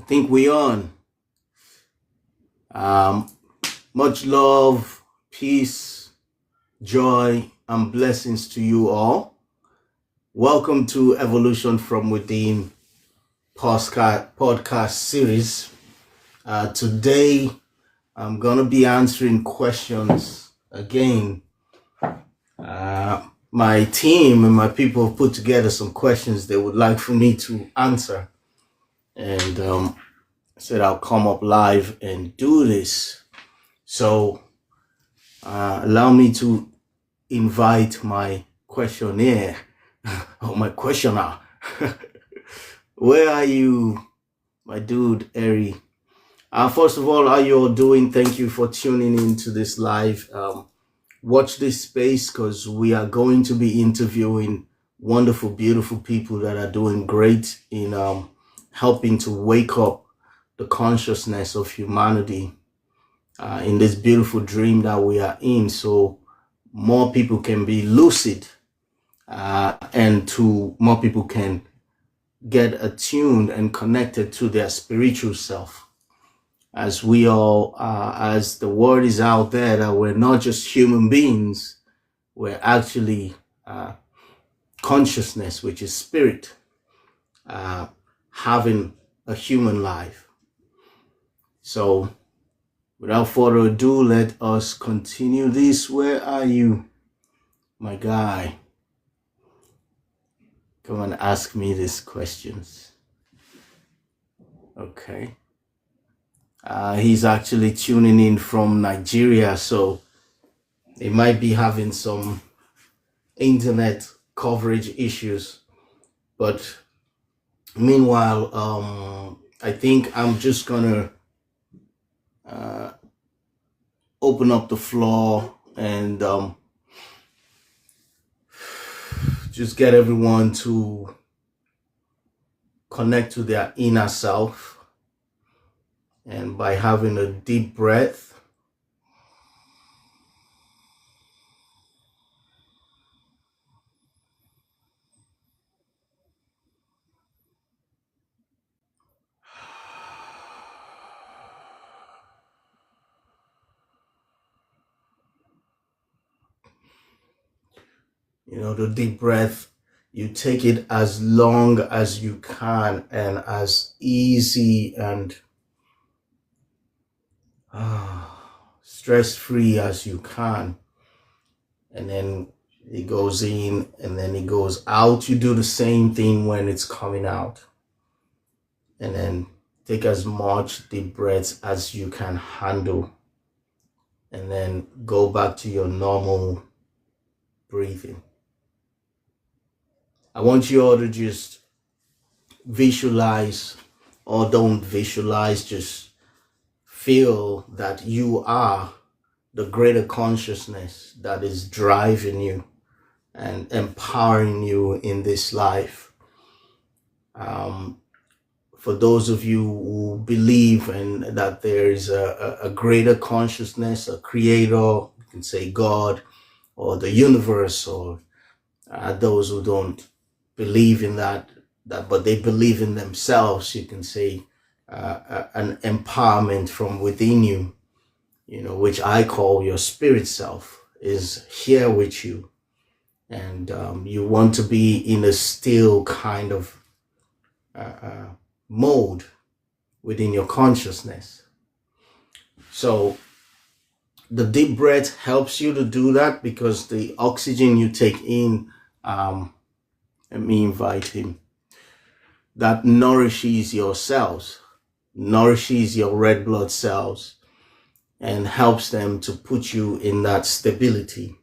think we on. Um, Much love, peace, joy, and blessings to you all. Welcome to Evolution from Within podcast series. Today, I'm gonna be answering questions again. My team and my people have put together some questions they would like for me to answer, and said I'll come up live and do this. So allow me to invite my questionnaire or my questioner. Where are you, my dude, Eri? First of all, how you all doing? Thank you for tuning into this live. Watch this space because we are going to be interviewing wonderful, beautiful people that are doing great in helping to wake up the consciousness of humanity in this beautiful dream that we are in, so more people can be lucid and to more people can get attuned and connected to their spiritual self. As we all, as the word is out there that we're not just human beings, we're actually consciousness, which is spirit, having a human life. So without further ado, let us continue this. Where are you, my guy? Come and ask me these questions. Okay. He's actually tuning in from Nigeria, so he might be having some internet coverage issues. But meanwhile, I think I'm just gonna open up the floor and just get everyone to connect to their inner self. And by having a deep breath, the deep breath, you take it as long as you can and as easy and stress-free as you can. And then it goes in and then it goes out. You do the same thing when it's coming out. And then take as much deep breaths as you can handle. And then go back to your normal breathing. I want you all to just visualize, or don't visualize, just feel that you are the greater consciousness that is driving you and empowering you in this life. For those of you who believe in that there is a greater consciousness, a creator, you can say God or the universe, or those who don't believe in that but they believe in themselves, you can say an empowerment from within you, which I call your spirit self, is here with you. And you want to be in a still kind of mode within your consciousness. So the deep breath helps you to do that because the oxygen you take in, let me invite him, that nourishes your cells, nourishes your red blood cells, and helps them to put you in that stability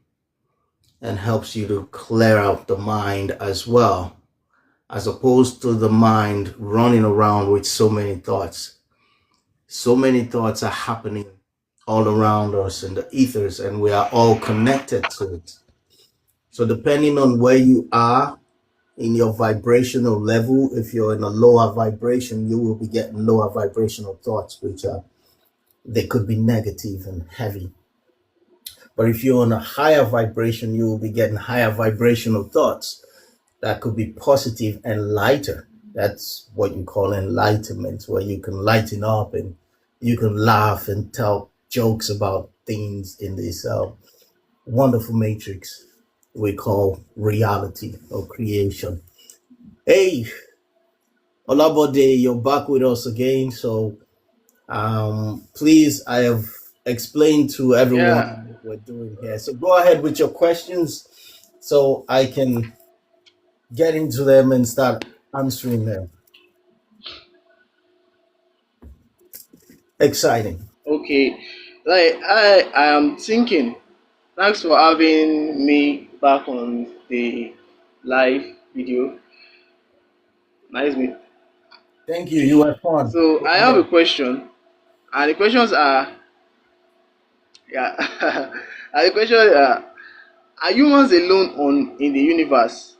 and helps you to clear out the mind as well, as opposed to the mind running around with so many thoughts. So many thoughts are happening all around us in the ethers, and we are all connected to it. So depending on where you are in your vibrational level, if you're in a lower vibration, you will be getting lower vibrational thoughts, which they could be negative and heavy. But if you're on a higher vibration, you will be getting higher vibrational thoughts that could be positive and lighter. That's what you call enlightenment, where you can lighten up and you can laugh and tell jokes about things in this wonderful matrix we call reality or creation. Hey, Olabode, you're back with us again. So please, I have explained to everyone Yeah. what we're doing here. So go ahead with your questions so I can get into them and start answering them. Exciting. Okay. Like I am thinking. Thanks for having me back on the live video. Nice meet. Thank you. You had fun. So Go I have a ahead. question, and the questions are yeah. And the questions are humans alone on in the universe,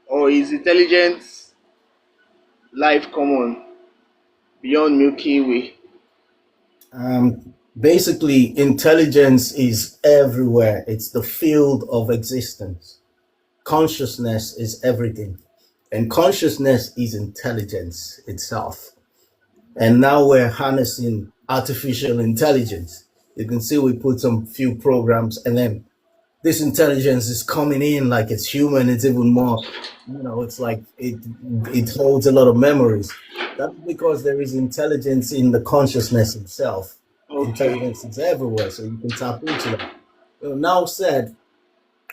or is intelligent life common beyond Milky Way? Basically, intelligence is everywhere. It's the field of existence. Consciousness is everything, and consciousness is intelligence itself. And now we're harnessing artificial intelligence. You can see we put some few programs, and then this intelligence is coming in like it's human. It's even more, it's like it holds a lot of memories. That's because there is intelligence in the consciousness itself. Okay. Intelligence is everywhere, so you can tap into that. Now said,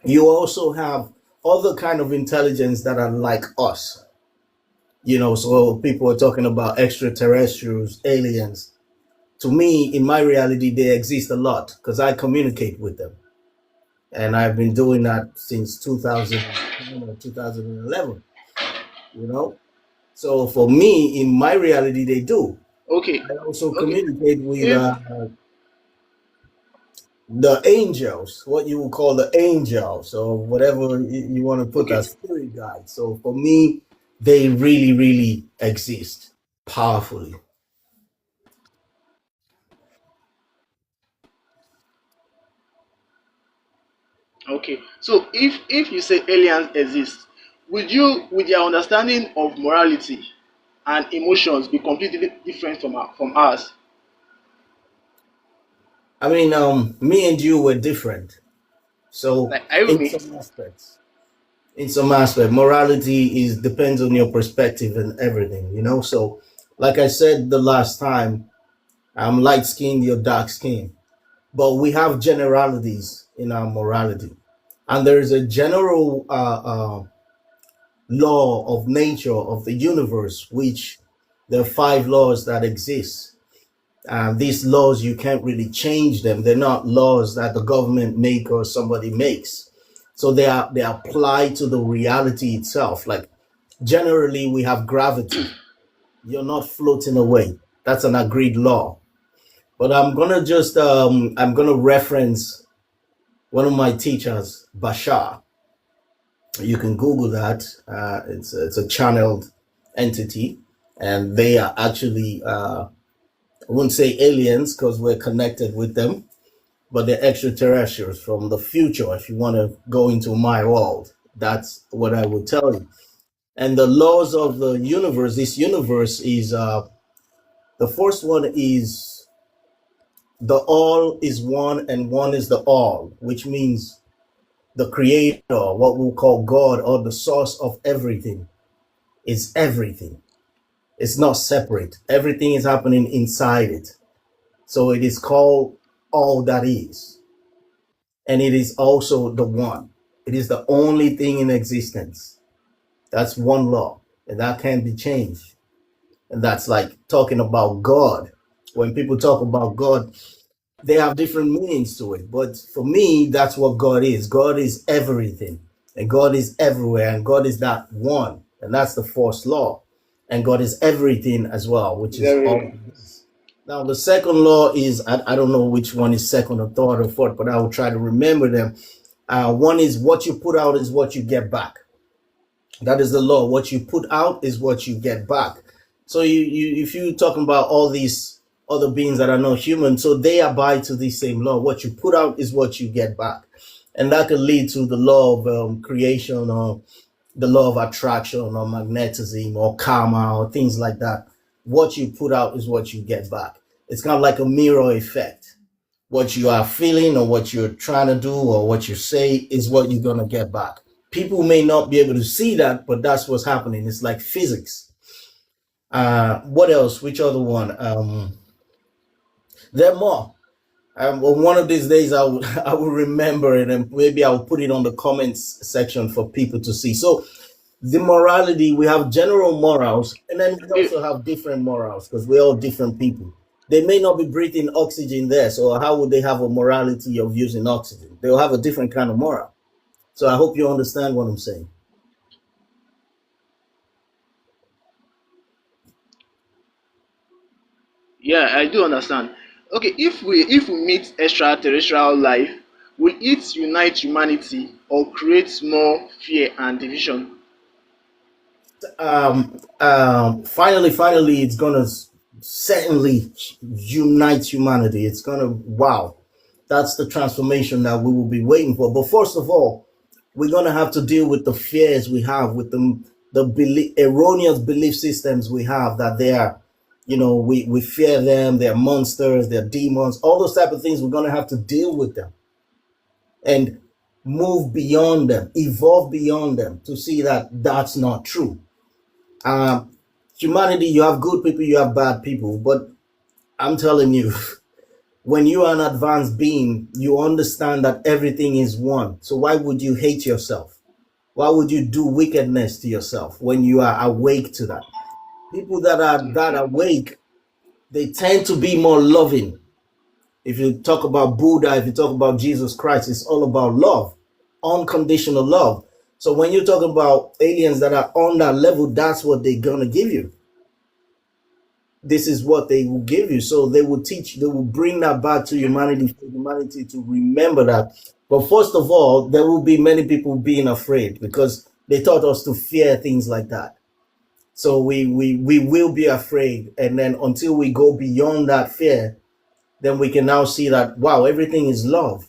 you also have other kind of intelligence that are like us. So people are talking about extraterrestrials, aliens. To me, in my reality, they exist a lot because I communicate with them, and I've been doing that since 2010 or 2011. You know, so for me, in my reality, they do. Okay. I also Okay. communicate with If the angels, what you would call the angels, or whatever you want to put okay. as spirit guides. So for me, they really, really exist powerfully. Okay. So if you say aliens exist, would your understanding of morality and emotions be completely different from ours? I mean, me and you were different. So Like, are you with in me? some aspects, morality is depends on your perspective and everything. So like I said the last time, I'm light skinned, you're dark skinned, but we have generalities in our morality, and there is a general law of nature of the universe, which there are five laws that exist. These laws, you can't really change them. They're not laws that the government make or somebody makes. So they apply to the reality itself. Like generally, we have gravity. You're not floating away. That's an agreed law. But I'm gonna reference one of my teachers, Bashar. You can Google that. It's a channeled entity, and they are actually I wouldn't say aliens because we're connected with them, but they're extraterrestrials from the future. If you want to go into my world, that's what I would tell you. And the laws of the universe. This universe is the first one is the all is one and one is the all, which means the creator, what we'll call God or the source of everything, is everything. It's not separate. Everything is happening inside it. So it is called all that is. And it is also the one. It is the only thing in existence. That's one law, and that can't be changed. And that's like talking about God. When people talk about God, they have different meanings to it. But for me, that's what God is. God is everything, and God is everywhere, and God is that one, and that's the first law. And God is everything as well, which is all Very. that is. Now, the second law is I don't know which one is second or third or fourth, but I will try to remember them. One is what you put out is what you get back. That is the law. What you put out is what you get back. So if you talking about all these other beings that are not human, so they abide to the same law. What you put out is what you get back, and that could lead to the law of creation or the law of attraction or magnetism or karma or things like that. What you put out is what you get back. It's kind of like a mirror effect. What you are feeling or what you're trying to do or what you say is what you're going to get back. People may not be able to see that, but that's what's happening. It's like physics. What else? Which other one? There are more. Well, one of these days, I will I will remember it, and maybe I'll put it on the comments section for people to see. So the morality, we have general morals, and then we Eh, also have different morals because we're all different people. They may not be breathing oxygen there, so how would they have a morality of using oxygen? They'll have a different kind of moral. So I hope you understand what I'm saying. yeah, I do understand. Okay, if we meet extraterrestrial life, will it unite humanity or create more fear and division? Finally, it's gonna certainly unite humanity. It's gonna, wow, that's the transformation that we will be waiting for. But first of all, we're gonna have to deal with the fears we have, with the erroneous belief systems we have that they are, we fear them. They're monsters. They're demons. All those type of things. We're gonna have to deal with them and move beyond them, evolve beyond them to see that that's not true. Humanity, you have good people, you have bad people, but I'm telling you, when you are an advanced being, you understand that everything is one. So why would you hate yourself? Why would you do wickedness to yourself when you are awake to that? People that are that Okay. awake, they tend to be more loving. If you talk about Buddha, if you talk about Jesus Christ, it's all about love, unconditional love. So when you're talking about aliens that are on that level, that's what they're gonna give you. This is what they will give you. So they will teach, they will bring that back to Okay. humanity for humanity to remember that. But first of all, there will be many people being afraid because they taught us to fear things like that. So we will be afraid. And then until we go beyond that fear, then we can now see that, wow, everything is love.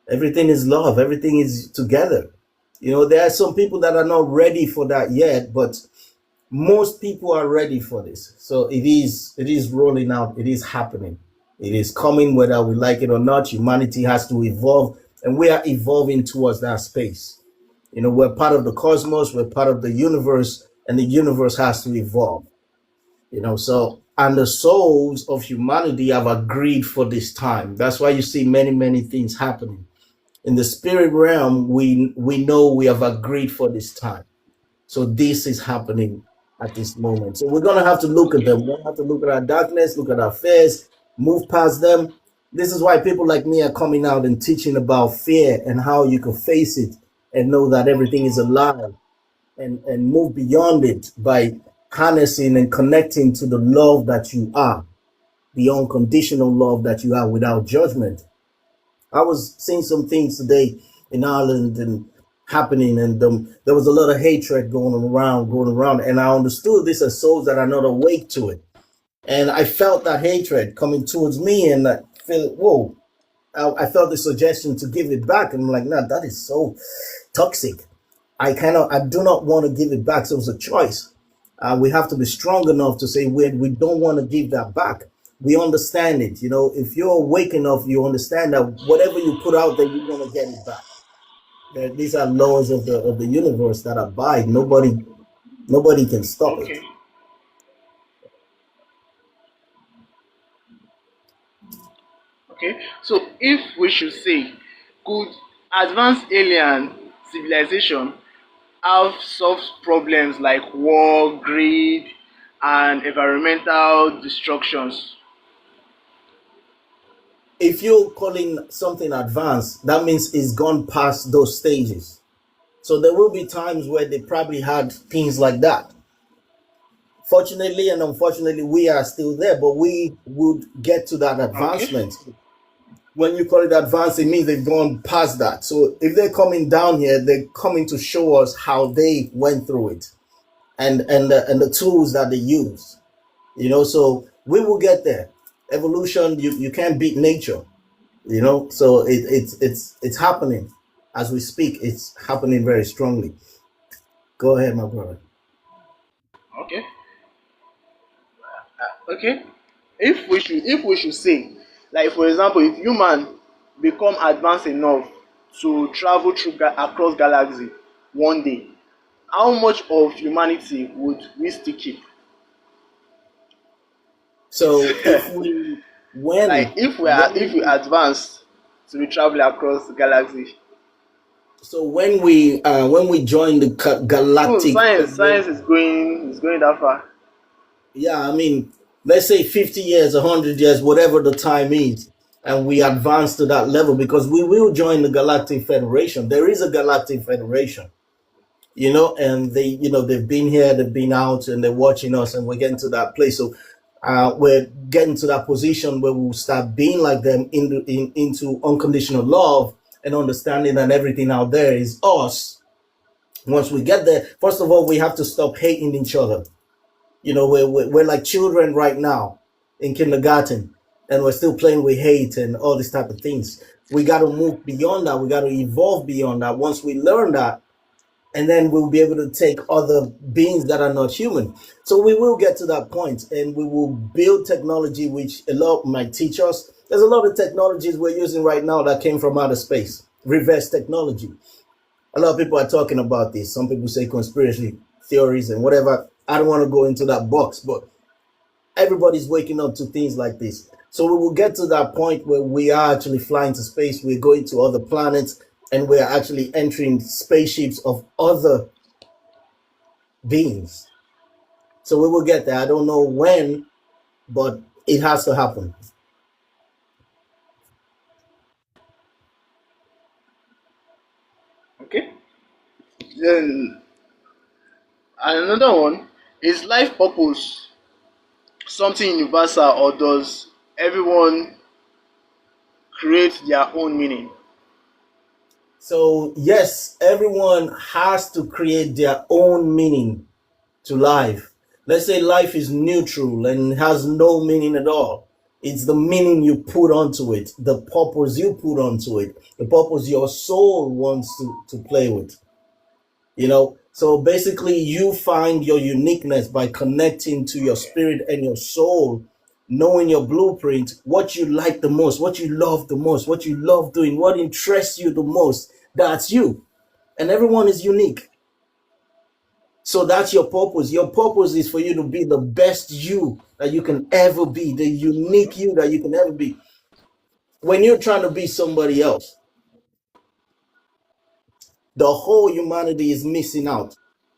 Everything is love. Everything is together. There are some people that are not ready for that yet, but most people are ready for this. So it is rolling out, it is happening, it is coming whether we like it or not. Humanity has to evolve, and we are evolving towards that space. We're part of the cosmos, we're part of the universe, and the universe has to evolve. So, and the souls of humanity have agreed for this time. That's why you see many, many things happening in the spirit realm. We know we have agreed for this time. So this is happening at this moment. So we're gonna have to look at Okay. them. We're gonna have to look at our darkness, look at our fears, move past them. This is why people like me are coming out and teaching about fear and how you can face it and know that everything is alive, and move beyond it by harnessing and connecting to the love that you are, the unconditional love that you are without judgment. I was seeing some things today in Ireland and happening, and there was a lot of hatred going around, and I understood this as souls that are not awake to it, and I felt that hatred coming towards me, and I feel, whoa, I felt the suggestion to give it back, and I'm like, nah, that is so toxic. I do not want to give it back. So it's a choice. We have to be strong enough to say we don't want to give that back. We understand it. If you're awake enough, you understand that whatever you put out there, you're gonna get it back. These are laws of the universe that abide. Nobody can stop it. Okay. Okay. So if we should say, could advanced alien civilization have solved problems like war, greed, and environmental destructions? If you're calling something advanced, that means it's gone past those stages. So there will be times where they probably had things like that. Fortunately and unfortunately, we are still there, but we would get to that Okay. advancement. When you call it advanced, it means they've gone past that. So if they're coming down here, they're coming to show us how they went through it, and the tools that they use. So we will get there. Evolution, you can't beat nature. So it's happening as we speak. It's happening very strongly. Go ahead, my brother. Okay. Okay. If we should say, like for example, if human become advanced enough to travel through across galaxy one day, how much of humanity would we still keep? So if we Like if we when advance to be traveling across the galaxy. when we join the Even galactic science federation. is going that far. Yeah, I mean, let's say 50 years, 100 years, whatever the time is, and we advance to that level because we will join the galactic federation. There is a galactic federation, and they've been here, they've been out, and they're watching us, and we're getting to that place. So we're getting to that position where we'll start being like them into unconditional love and understanding that everything out there is us. Once we get there, first of all, we have to stop hating each other. We're like children right now in kindergarten, and we're still playing with hate and all these type of things. We got to move beyond that. We got to evolve beyond that. Once we learn that, and then we'll be able to take other beings that are not human. So we will get to that point, and we will build technology, which a lot might teach us. There's a lot of technologies we're using right now that came from outer space, reverse technology. A lot of people are talking about this. Some people say conspiracy theories and whatever. I don't want to go into that box, but everybody's waking up to things like this. So we will get to that point where we are actually flying to space, we're going to other planets, and we're actually entering spaceships of other beings. So we will get there. I don't know when, but it has to happen. Okay. Then another one is life purpose something universal, or does everyone create their own meaning? So, yes, everyone has to create their own meaning to life. Let's say life is neutral and has no meaning at all. It's the meaning you put onto it, the purpose you put onto it, the purpose your soul wants to play with. So basically, you find your uniqueness by connecting to your spirit and your soul, knowing your blueprint, what you like the most, what you love the most, what you love doing, what interests you the most. That's you. And everyone is unique. So that's your purpose. Your purpose is for you to be the best you that you can ever be, the unique you that you can ever be. When you're trying to be somebody else, the whole humanity is missing out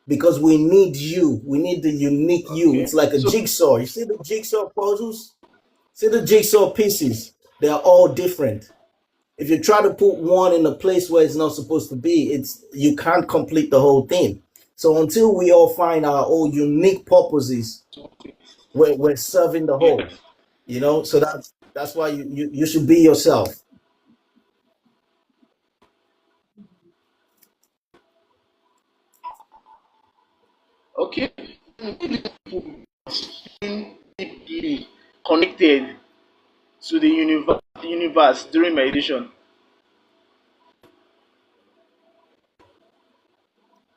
because we need you. We need the unique you. It's Okay. like a So jigsaw. You see the jigsaw puzzles? See the jigsaw pieces? They are all different. If you try to put one in a place where it's not supposed to be, it's you can't complete the whole thing. So until we all find our own unique purposes, we're serving the whole. So that's why you should be yourself. okay, deeply connected to the universe during meditation.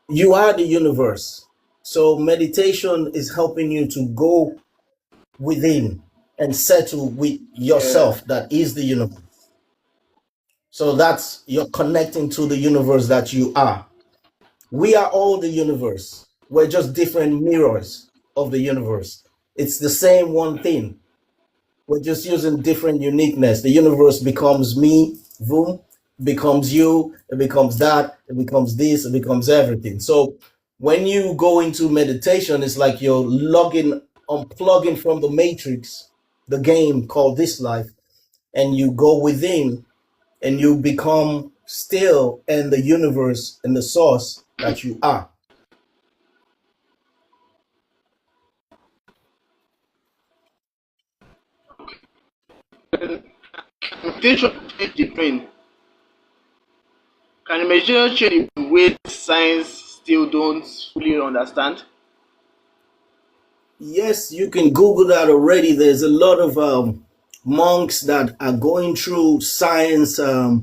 You are the universe. So meditation is helping you to go within and settle with Yeah. yourself that is the universe. So that's you're connecting to the universe that you are. We are all the universe. We're just different mirrors of the universe. It's the same one thing. We're just using different uniqueness. The universe becomes me, boom, becomes you, it becomes that, it becomes this, it becomes everything. So when you go into meditation, it's like you're logging, unplugging from the matrix, the game called this life, and you go within and you become still in the universe and the source that you are. Meditation change the brain. Can meditation change the way science still don't fully understand? Yes, you can Google that already. There's a lot of monks that are going through science. What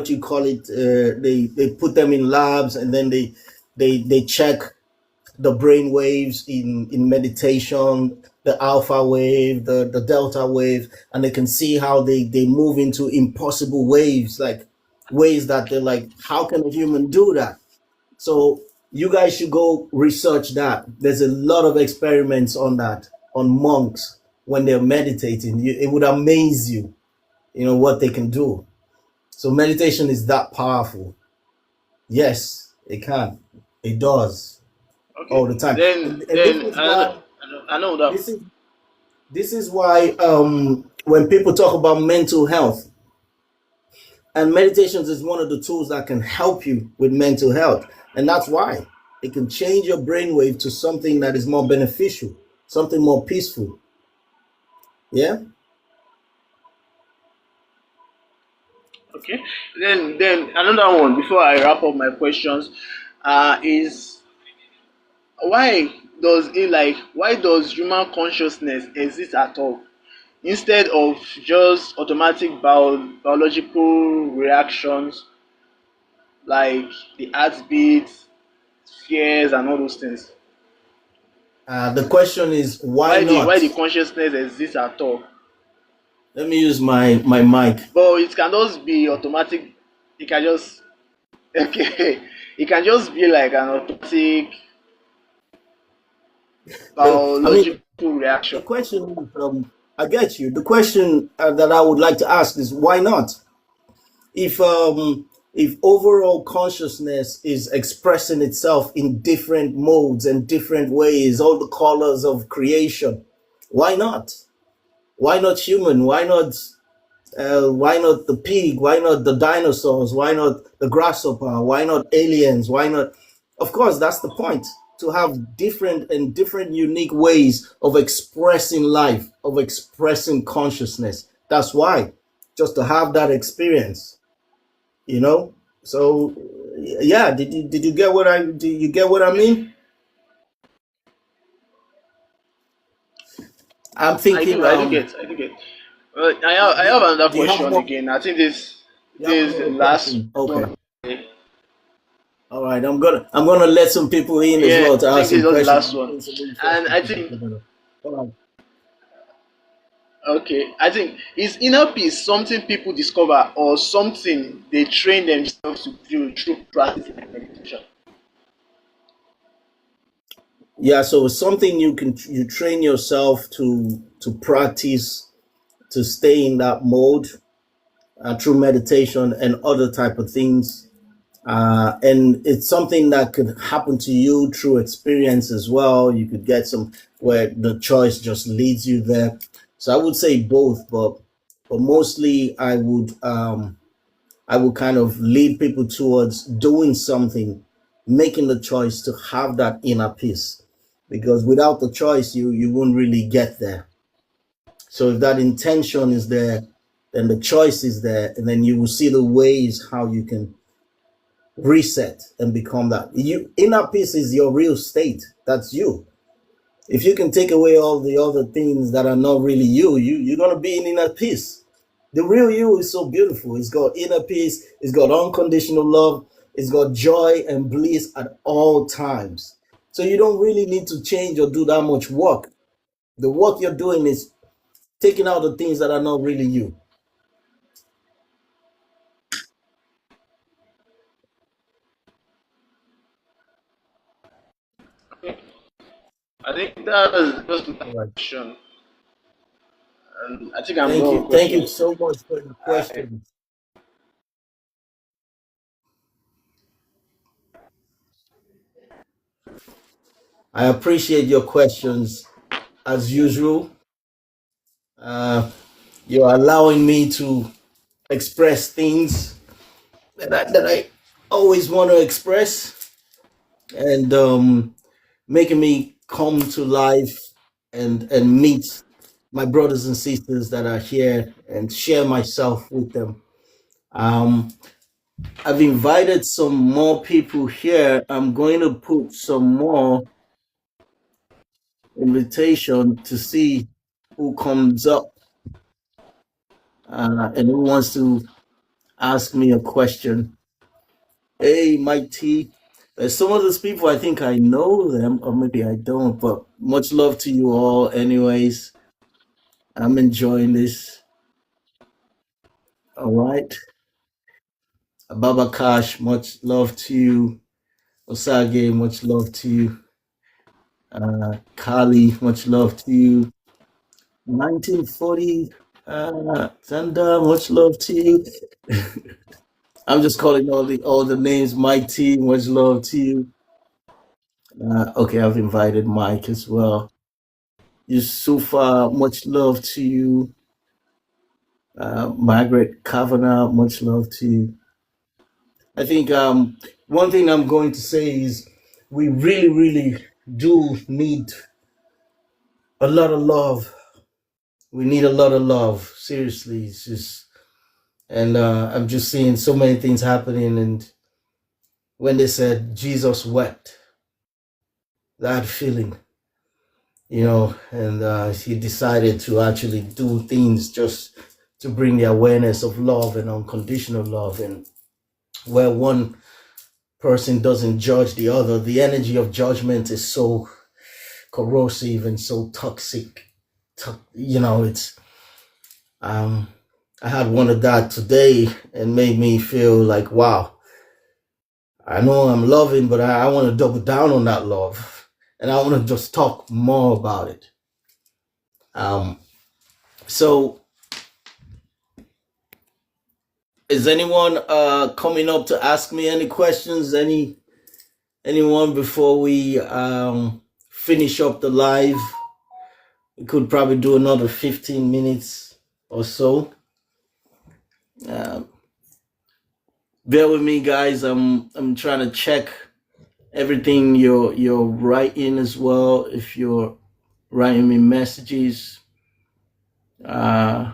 you call it? They put them in labs, and then They check the brain waves in meditation, the alpha wave, the delta wave, and they can see how they move into impossible waves, like ways that they're like, how can a human do that? So you guys should go research that. There's a lot of experiments on that, on monks when they're meditating. It would amaze you, what they can do. So meditation is that powerful. Yes, it can. It does all Okay. the time. And this Then is why I know that. this is this is why when people talk about mental health, and meditations is one of the tools that can help you with mental health. And that's why it can change your brainwave to something that is more beneficial, something more peaceful. Yeah. Okay. Then another one before I wrap up my questions, is why why does human consciousness exist at all instead of just automatic biological reactions like the heartbeat, fears, and all those things? The question is why Why not? the consciousness exists at all? Let me use my mic. But it can just be automatic. It can just okay. It can just be like an automatic I mean, biological reaction. the question is, I get you. The question that I would like to ask is why not? If overall consciousness is expressing itself in different modes and different ways, all the colors of creation, why not? Why not human? Why not the pig? Why not the dinosaurs? Why not the grasshopper? Why not aliens? Why not? Of course, that's the point, to have different unique ways of expressing life, of expressing consciousness. That's why, just to have that experience, you know. So, yeah, did you get what I mean? I'm thinking. I do get. I have another Do you have question more? again. I think this You have is the another last question? one. Okay. All right, I'm gonna let some people in as Yeah, well to I ask think this some is the questions. last one. Some And interesting I people think coming up. All right. okay, I think is inner peace something people discover or something they train themselves to do through practice and meditation? Yeah, so it's something you train yourself to practice, to stay in that mode through meditation and other type of things. And it's something that could happen to you through experience as well. You could get some where the choice just leads you there. So I would say both, but mostly I would kind of lead people towards doing something, making the choice to have that inner peace. Because without the choice, you won't really get there. So if that intention is there, then the choice is there, and then you will see the ways how you can reset and become that. Inner peace is your real state. That's you. If you can take away all the other things that are not really you're gonna be in inner peace. The real you is so beautiful. It's got inner peace, it's got unconditional love, it's got joy and bliss at all times. So you don't really need to change or do that much work. The work you're doing is taking out the things that are not really you. I think that is just my All right. question. And I think I'm Thank done you. with Thank you questions. so much for the I, question. I appreciate your questions as usual. Uh, you're allowing me to express things that I always want to express, and making me come to life and meet my brothers and sisters that are here and share myself with them. Um, I've invited some more people here. I'm going to put some more invitation to see who comes up and who wants to ask me a question. Hey, Mike T. Some of those people, I think I know them, or maybe I don't. But much love to you all. Anyways, I'm enjoying this. All right, Baba Kash, much love to you. Osage, much love to you. Kali, much love to you. 1940, Zanda, much love to you. I'm just calling all the names. Mike T, much love to you. Okay, I've invited Mike as well. Yusufa, much love to you. Margaret Kavanagh, much love to you. I think one thing I'm going to say is we really, really do need a lot of love. We need a lot of love. Seriously, it's just, and I'm just seeing so many things happening. And when they said Jesus wept, that feeling, and he decided to actually do things just to bring the awareness of love and unconditional love, and where one person doesn't judge the other, the energy of judgment is so corrosive and so toxic. It's I had one of that today and made me feel like, wow, I know I'm loving, but I want to double down on that love, and I want to just talk more about it. um so is anyone coming up to ask me any questions? Anyone before we finish up the live? We could probably do another 15 minutes or so. Um, Bear with me, guys. I'm trying to check everything you're writing as well. If you're writing me messages, uh,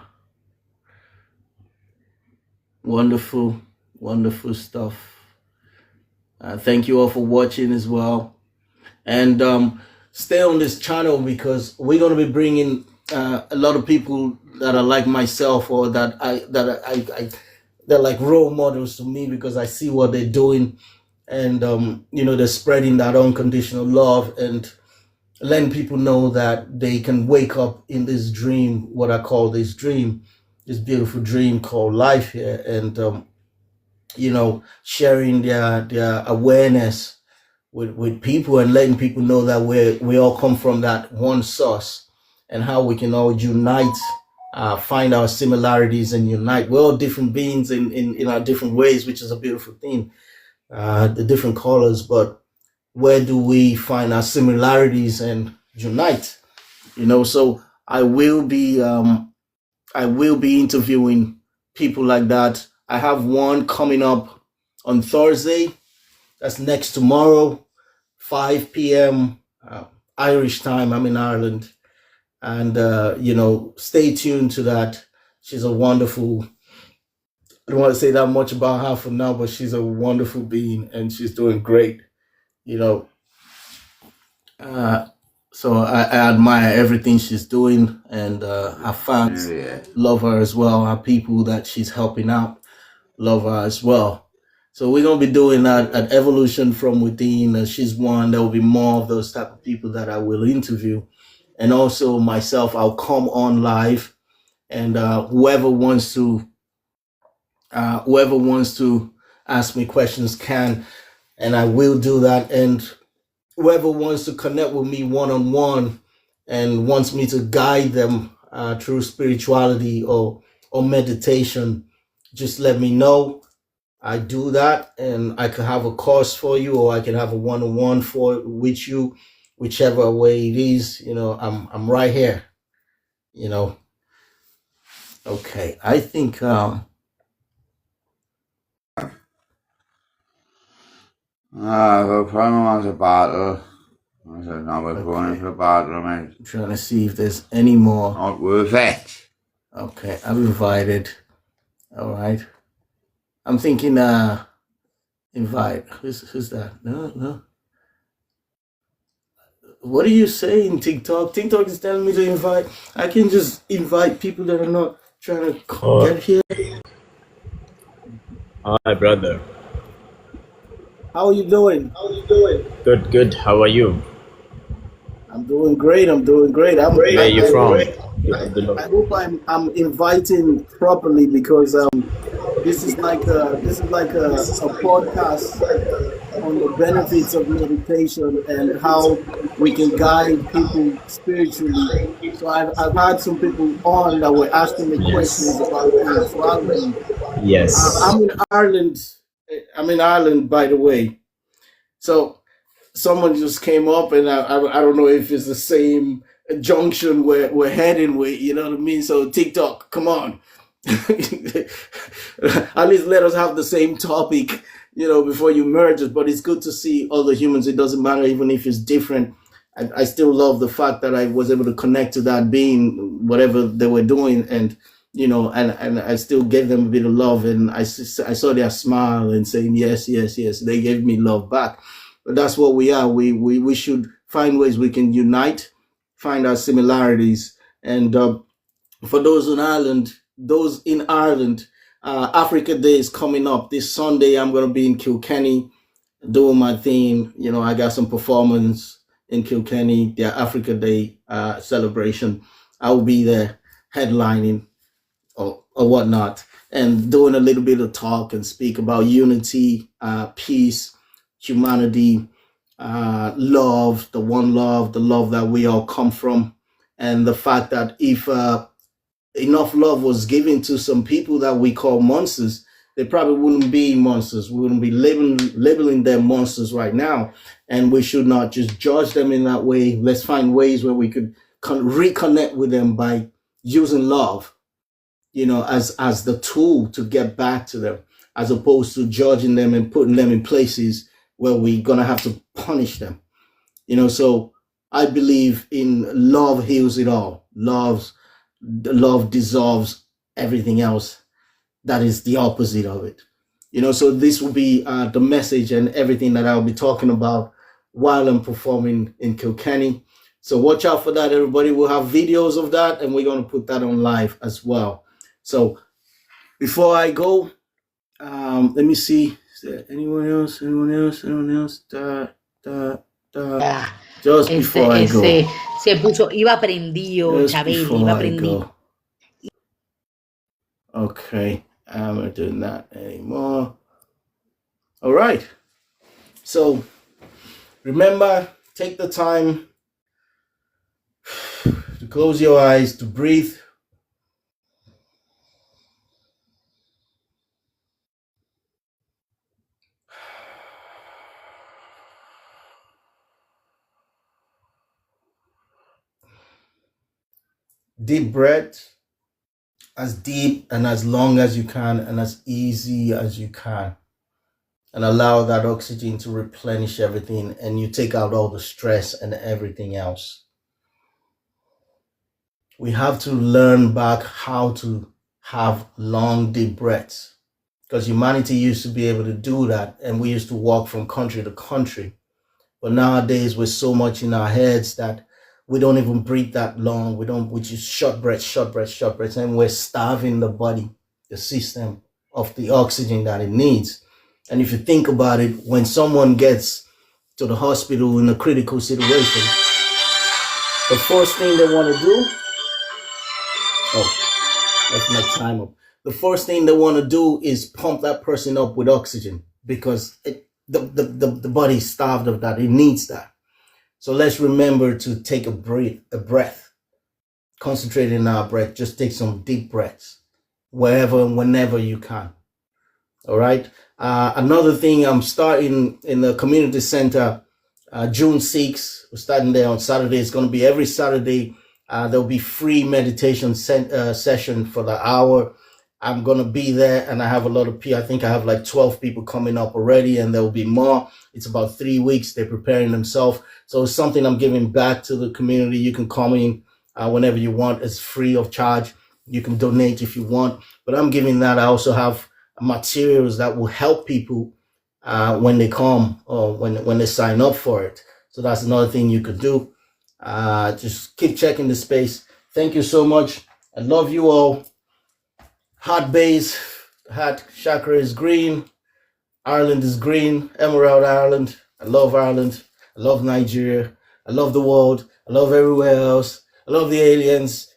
wonderful, wonderful stuff. Thank you all for watching as well, and stay on this channel because we're gonna be bringing a lot of people that are like myself, or that they're like role models to me because I see what they're doing, and they're spreading that unconditional love and letting people know that they can wake up in this dream, what I call this dream, this beautiful dream called life here, and sharing their awareness with people and letting people know that we all come from that one source, and how we can all unite, find our similarities and unite. We're all different beings in our different ways, which is a beautiful thing. The different colors, but where do we find our similarities and unite? So I will be interviewing people like that. I have one coming up on Thursday. That's next tomorrow, 5 p.m. Irish time. I'm in Ireland, and stay tuned to that. She's a wonderful. I don't want to say that much about her for now, but she's a wonderful being, and she's doing great. You know, uh, so I admire everything she's doing, and her fans love her as well. Her people that she's helping out love her as well. So we're gonna be doing that at Evolution from Within. She's one. There will be more of those type of people that I will interview, and also myself. I'll come on live, and whoever wants to ask me questions can, and I will do that. And whoever wants to connect with me one on one and wants me to guide them through spirituality or meditation, just let me know. I do that, and I can have a course for you, or I can have a one-on-one for with you, whichever way it is. I'm right here. Okay. I think The problem was a battle. I said, no, we're going okay. into a battle, mate. I'm trying to see if there's any more. Not worth it. Okay, I'm invited. All right. I'm thinking invite. Who's that? No. What are you saying, TikTok? TikTok is telling me to invite. I can just invite people that are not trying to get here. Hi, brother. How are you doing? Good, good. How are you? I'm doing great. I'm doing great. Where are you from? People of the Lord. I hope I'm inviting properly because this is like a podcast on the benefits of meditation and how we can guide people spiritually. So I've had some people on that were asking me questions Yes. about things. So Yes. I'm in Ireland. I'm in Ireland, by the way. So someone just came up, and I don't know if it's the same junction we're heading with. You know what I mean? So TikTok, come on. At least let us have the same topic, before you merge it. But it's good to see other humans. It doesn't matter even if it's different. I still love the fact that I was able to connect to that being, whatever they were doing, and and I still gave them a bit of love, and I saw their smile and saying yes, yes, yes. They gave me love back. But that's what we are. We should find ways we can unite, find our similarities, and for those in Ireland, Africa Day is coming up this Sunday. I'm going to be in Kilkenny doing my thing. I got some performance in Kilkenny, their Africa Day celebration. I will be there headlining or whatnot, and doing a little bit of talk and speak about unity, peace, humanity, love, the love that we all come from, and the fact that if enough love was given to some people that we call monsters, they probably wouldn't be monsters. We wouldn't be labeling them monsters right now. And we should not just judge them in that way. Let's find ways where we could reconnect with them by using love, as the tool to get back to them, as opposed to judging them and putting them in places where we're gonna have to punish them. So I believe in love heals it all. Love dissolves everything else that is the opposite of it. So this will be the message and everything that I'll be talking about while I'm performing in Kilkenny. So watch out for that, everybody. We'll have videos of that, and we're going to put that on live as well. So before I go, let me see. Is there anyone else? Anyone else? Anyone else? Just before I go. Se puso, iba prendido, Just Chabeli, before iba I prendido. go. Okay, I'm not doing that anymore. All right. So remember, take the time to close your eyes, to breathe. Deep breath, as deep and as long as you can, and as easy as you can. And allow that oxygen to replenish everything, and you take out all the stress and everything else. We have to learn back how to have long, deep breaths, because humanity used to be able to do that, and we used to walk from country to country. But nowadays, we're so much in our heads that we don't even breathe that long. We just short breath, short breath, short breath, and we're starving the body, the system, of the oxygen that it needs. And if you think about it, when someone gets to the hospital in a critical situation, the first thing they want to do, oh, that's my time up. The first thing they want to do is pump that person up with oxygen, because the body's starved of that. It needs that. So let's remember to take a breath, concentrate in our breath. Just take some deep breaths wherever and whenever you can. All right. Another thing, I'm starting in the community center June 6th. We're starting there on Saturday. It's going to be every Saturday. There'll be free meditation session for the hour. I'm going to be there, and I have a lot of people. I think I have like 12 people coming up already, and there will be more. It's about 3 weeks. They're preparing themselves. So it's something I'm giving back to the community. You can come in whenever you want. It's free of charge. You can donate if you want, but I'm giving that. I also have materials that will help people when they come or when they sign up for it. So that's another thing you could do. Just keep checking the space. Thank you so much. I love you all. Heart base, heart chakra is green. Ireland is green, Emerald Island. I love Ireland. I love Nigeria. I love the world. I love everywhere else. I love the aliens.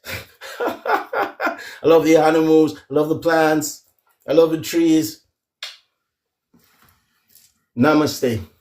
I love the animals. I love the plants. I love the trees. Namaste.